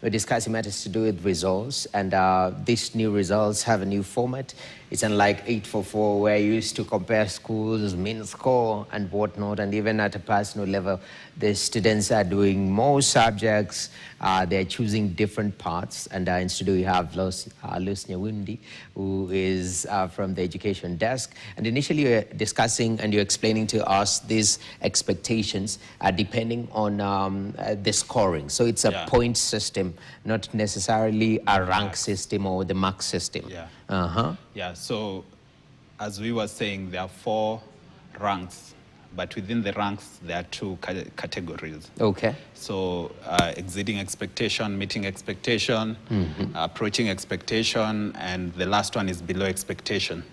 we're discussing matters to do with results, and these new results have a new format. It's unlike 844, where you used to compare schools, mean score, and whatnot, and even at a personal level, the students are doing more subjects, they're choosing different paths, and in studio we have Lucy Nyawundi, who is from the education desk, and initially you're discussing and you're explaining to us these expectations depending on the scoring. So it's a point system, not necessarily a rank system or the mark system. Yeah, so as we were saying, there are 4 ranks, but within the ranks, there are 2 categories. Okay. So exceeding expectation, meeting expectation, approaching expectation, and the last one is below expectation.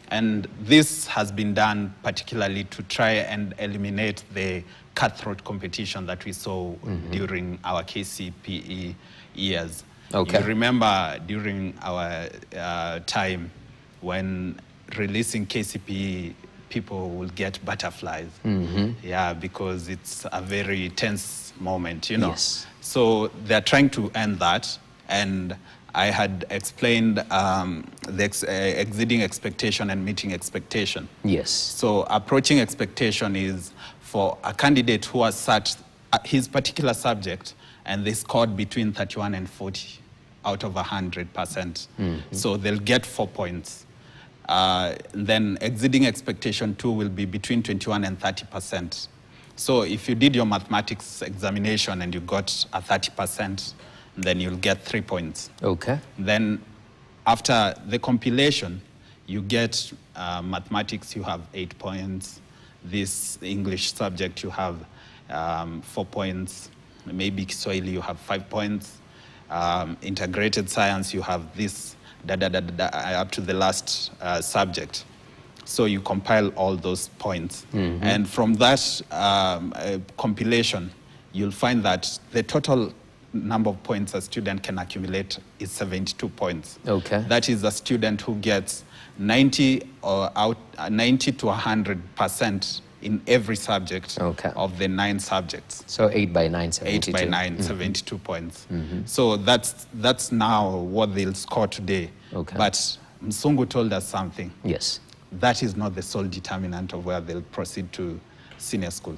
And this has been done particularly to try and eliminate the cutthroat competition that we saw during our KCPE years. Okay. You remember during our time when releasing KCPE, people will get butterflies. Yeah, because it's a very tense moment, you know. Yes. So they're trying to end that, and I had explained the exceeding expectation and meeting expectation. Yes. So approaching expectation is for a candidate who has sat his particular subject and they scored between 31 and 40 out of 100%. So they'll get 4 points. Then exceeding expectation 2 will be between 21 and 30%. So if you did your mathematics examination and you got a 30%, then you'll get 3 points. Okay. Then after the compilation, you get mathematics, you have 8 points. This English subject, you have 4 points. Maybe Kiswahili, you have 5 points. Integrated science, you have this, up to the last subject. So you compile all those points. And from that compilation, you'll find that the total number of points a student can accumulate is 72 points. Okay. That is a student who gets 90 to 100% in every subject of the 9 subjects. So 8 by 9, 72. 8 by 9, 72 points. So that's now what they'll score today. Okay. But Msungu told us something. Yes. That is not the sole determinant of where they'll proceed to senior school.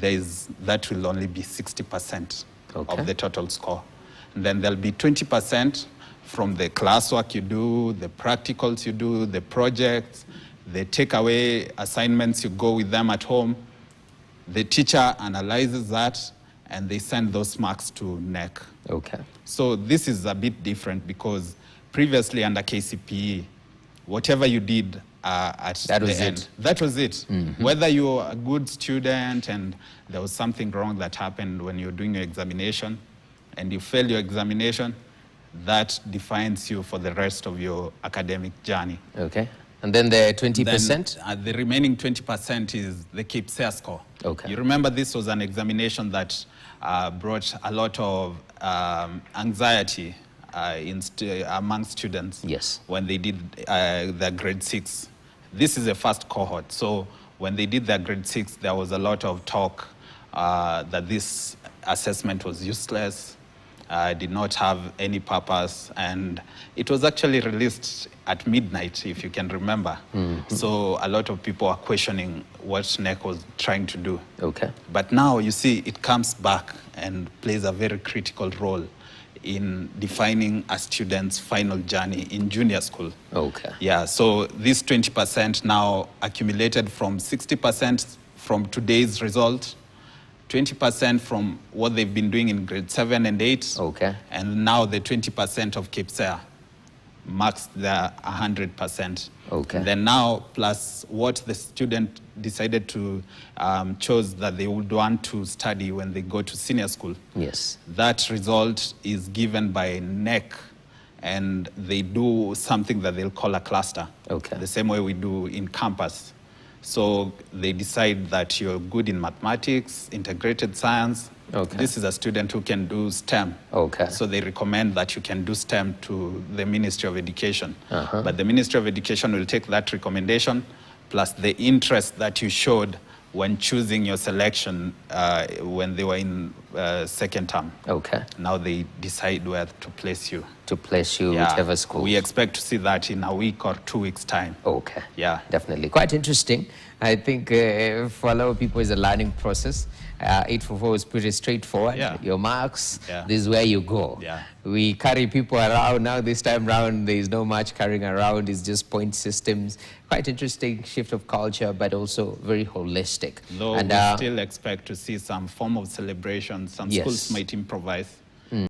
That will only be 60% of the total score. And then there'll be 20% from the classwork you do, the practicals you do, the projects, the takeaway assignments you go with them at home. The teacher analyzes that and they send those marks to NEC. Okay. So this is a bit different because previously under KCPE, whatever you did at the end, that was it. Whether you're a good student and there was something wrong that happened when you're doing your examination and you fail your examination, that defines you for the rest of your academic journey. Okay. And then the 20%? Then, the remaining 20% is the KJSEA score. Okay. You remember this was an examination that brought a lot of anxiety among students when they did their grade 6. This is the first cohort. So when they did their grade 6, there was a lot of talk that this assessment was useless, did not have any purpose, and it was actually released at midnight, if you can remember. So a lot of people are questioning what NEC was trying to do. Okay. But now you see it comes back and plays a very critical role in defining a student's final journey in junior school. Okay. Yeah, so this 20% now accumulated from 60% from today's result, 20% from what they've been doing in grade 7 and 8. Okay. And now the 20% of KJSEA marks the 100%. Okay. Then now, plus what the student decided to chose that they would want to study when they go to senior school. Yes. That result is given by NEC, and they do something that they'll call a cluster. Okay. The same way we do in campus. So they decide that you're good in mathematics, integrated science. Okay. This is a student who can do STEM. Okay. So they recommend that you can do STEM to the Ministry of Education. But the Ministry of Education will take that recommendation plus the interest that you showed when choosing your selection when they were in second term. Okay. Now they decide where to place you. To place you whichever school. We expect to see that in a week or 2 weeks' time. Okay. Yeah. Definitely. Quite interesting. I think for a lot of people it's a learning process. 844 is pretty straightforward. Yeah. Your marks, Yeah. this is where you go. Yeah. We carry people around. Now this time round, there is no much carrying around. It's just point systems. Quite interesting shift of culture, but also very holistic. Though and we still expect to see some form of celebration. Some yes. schools might improvise.